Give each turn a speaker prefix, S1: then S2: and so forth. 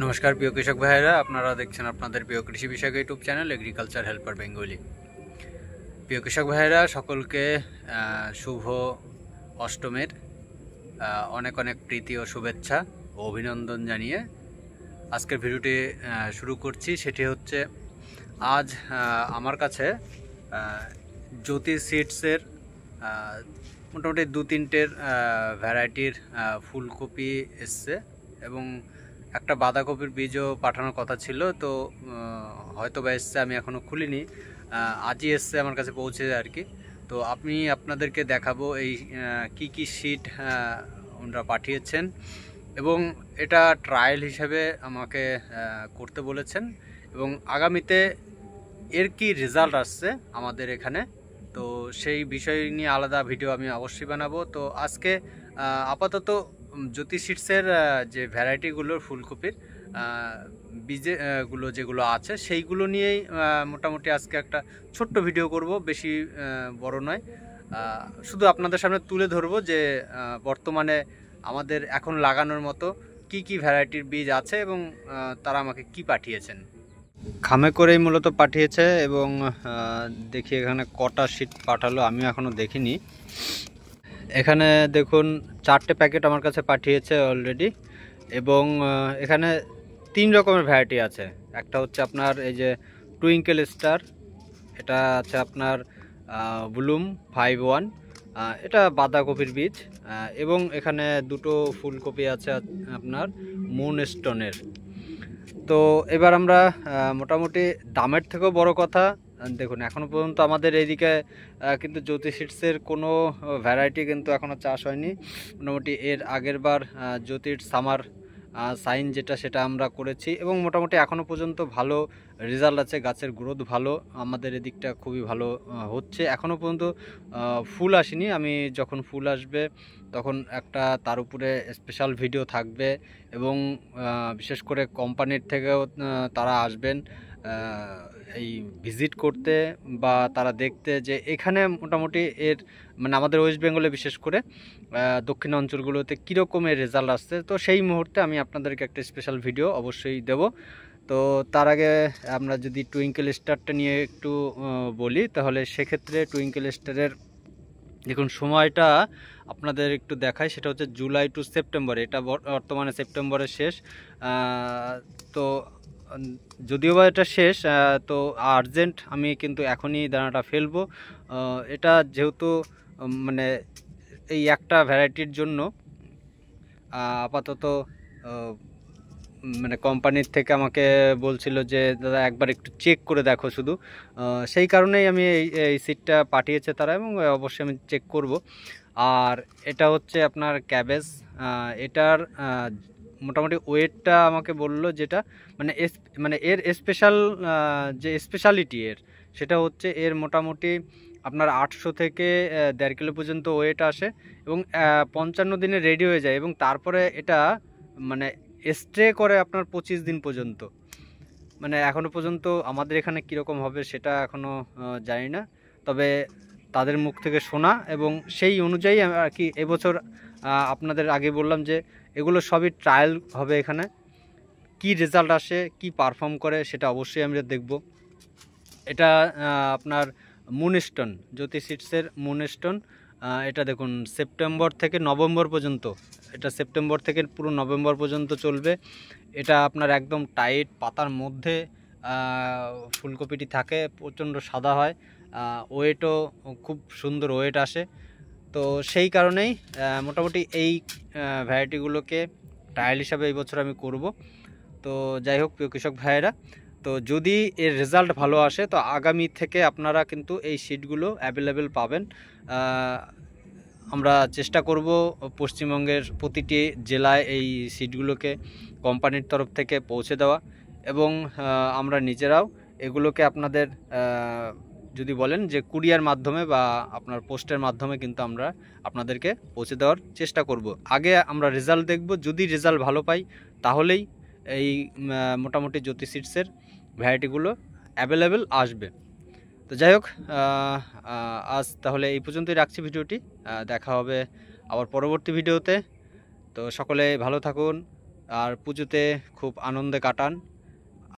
S1: নমস্কার প্রিয় কৃষক ভাইয়েরা, আপনারা দেখছেন আপনাদের প্রিয় কৃষি বিষয়ক YouTube channel agriculture helper Bengali. প্রিয় কৃষক ভাইয়েরা, সকলকে শুভ অষ্টমের অনেক অনেক প্রীতি ও শুভেচ্ছা ও অভিনন্দন জানিয়ে আজকের ভিডিওটি শুরু করছি। সেটি হচ্ছে আজ আমার কাছে জ্যোতি সিডসের মোটামুটি 2-3টের ভ্যারাইটির ফুলকপি এসছে এবং একটা বাঁধাকপির বীজও পাঠানোর কথা ছিল, তো হয়তো বা এসছে, আমি এখনও খুলিনি, আজই এসছে আমার কাছে পৌঁছে আর কি। তো আমি আপনাদেরকে দেখাবো এই কি কি সিড ওনারা পাঠিয়েছেন এবং এটা ট্রায়াল হিসেবে আমাকে করতে বলেছেন এবং আগামীতে এর কি রেজাল্ট আসছে আমাদের এখানে, তো সেই বিষয় নিয়ে আলাদা ভিডিও আমি অবশ্যই বানাবো। তো আজকে আপাতত জ্যোতি সিডসের যে ভ্যারাইটিগুলোর ফুলকপির বীজগুলো যেগুলো আছে সেইগুলো নিয়েই মোটামুটি আজকে একটা ছোট্ট ভিডিও করব, বেশি বড় নয়, শুধু আপনাদের সামনে তুলে ধরবো যে বর্তমানে আমাদের এখন লাগানোর মতো কি কি ভ্যারাইটির বীজ আছে এবং তারা আমাকে কি পাঠিয়েছেন। খামে করেই মূলত পাঠিয়েছে এবং দেখি এখানে কটা সিট পাঠালো আমি এখনও দেখিনি। এখানে দেখুন 4টে প্যাকেট আমার কাছে পাঠিয়েছে অলরেডি এবং এখানে 3 রকমের ভ্যারাইটি আছে। একটা হচ্ছে আপনার এই যে টুইঙ্কেল স্টার, এটা আছে আপনার ব্লুম 5-1, এটা বাঁধাকপির বীজ, এবং এখানে 2টো ফুলকপি আছে আপনার মুন স্টোনের। তো এবার আমরা মোটামুটি দামের থেকেও বড় কথা, দেখুন এখনও পর্যন্ত আমাদের এইদিকে কিন্তু জ্যোতি সিডসের কোনো ভ্যারাইটি কিন্তু এখনও চাষ হয়নি। মোটামুটি এর আগের বার জ্যোতির সামার সাইন যেটা সেটা আমরা করেছি এবং মোটামুটি এখনও পর্যন্ত ভালো রেজাল্ট আছে, গাছের গ্রোথ ভালো, আমাদের এদিকটা খুবই ভালো হচ্ছে। এখনও পর্যন্ত ফুল আসেনি, আমি যখন ফুল আসবে তখন একটা তার উপরে স্পেশাল ভিডিও থাকবে এবং বিশেষ করে কোম্পানির থেকেও তারা আসবেন এই ভিজিট করতে বা তারা দেখতে যে এখানে মোটামুটি এর মানে আমাদের ওয়েস্ট বেঙ্গলে বিশেষ করে দক্ষিণ অঞ্চলগুলোতে কীরকমের রেজাল্ট আসছে। তো সেই মুহূর্তে আমি আপনাদেরকে একটা স্পেশাল ভিডিও অবশ্যই দেব। তো তার আগে আমরা যদি টুইঙ্কেল স্টারটা নিয়ে একটু বলি, তাহলে সেক্ষেত্রে টুইঙ্কেল স্টারের দেখুন সময়টা আপনাদের একটু দেখায়, সেটা হচ্ছে জুলাই টু সেপ্টেম্বর, এটা বর্তমানে সেপ্টেম্বরের শেষ। তো যদিও বা এটা শেষ, তো আর্জেন্ট আমি কিন্তু এখনই দানাটা ফেলবো। এটা যেহেতু মানে এই একটা ভ্যারাইটির জন্য আপাতত মানে কোম্পানির থেকে আমাকে বলছিল যে দাদা একবার একটু চেক করে দেখো শুধু, সেই কারণেই আমি এই সিটটা পাঠিয়েছে তারা এবং অবশ্যই আমি চেক করব। আর এটা হচ্ছে আপনার ক্যাবেজ, এটার মোটামুটি ওয়েটটা আমাকে বললো যেটা মানে এর স্পেশাল যে স্পেশালিটি এর সেটা হচ্ছে এর মোটামুটি আপনার 800 থেকে 1.5 কিলো পর্যন্ত ওয়েট আসে এবং 55 দিনে রেডি হয়ে যায় এবং তারপরে এটা মানে স্টে করে আপনার 25 দিন পর্যন্ত। মানে এখনও পর্যন্ত আমাদের এখানে কীরকম হবে সেটা এখনও জানি না, তবে তাদের মুখ থেকে শোনা এবং সেই অনুযায়ী আর কি এবছর আপনাদের আগে বললাম যে এগুলো সবই ট্রায়াল হবে, এখানে কি রেজাল্ট আসে কি পারফর্ম করে সেটা অবশ্যই আমরা দেখব। এটা আপনার মুনস্টোন, জ্যোতি সিডসের মুনস্টোন, এটা দেখুন সেপ্টেম্বর থেকে নভেম্বর পর্যন্ত, এটা সেপ্টেম্বর থেকে পুরো নভেম্বর পর্যন্ত চলবে। এটা আপনার একদম টাইট পাতার মধ্যে ফুলকপিটি থাকে, প্রচণ্ড সাদা হয়, ওয়েটও খুব সুন্দর ওয়েট আসে। তো সেই কারণেই মোটামুটি এই ভ্যারাইটিগুলোকে ট্রায়াল হিসাবে এই বছর আমি করব। তো যাই হোক প্রিয় কৃষক ভাইয়েরা, তো যদি এর রেজাল্ট ভালো আসে তো আগামী থেকে আপনারা কিন্তু এই সিটগুলো অ্যাভেলেবেল পাবেন। আমরা চেষ্টা করব পশ্চিমবঙ্গের প্রতিটি জেলায় এই সিটগুলোকে কোম্পানির তরফ থেকে পৌঁছে দেওয়া এবং আমরা নিজেরাও এগুলোকে আপনাদের যদি বলেন যে কুরিয়ার মাধ্যমে বা আপনার পোস্টের মাধ্যমে কিন্তু আমরা আপনাদেরকে পৌঁছে দেওয়ার চেষ্টা করব। আগে আমরা রেজাল্ট দেখব, যদি রেজাল্ট ভালো পাই তাহলেই এই মোটামুটি জ্যোতি সিডসের ভ্যারাইটিগুলো অ্যাভেলেবেল আসবে। তো যাই হোক, আজ তাহলে এই পর্যন্তই রাখছি ভিডিওটি, দেখা হবে আবার পরবর্তী ভিডিওতে। তো সকলে ভালো থাকুন, আর পুজোতে খুব আনন্দে কাটান।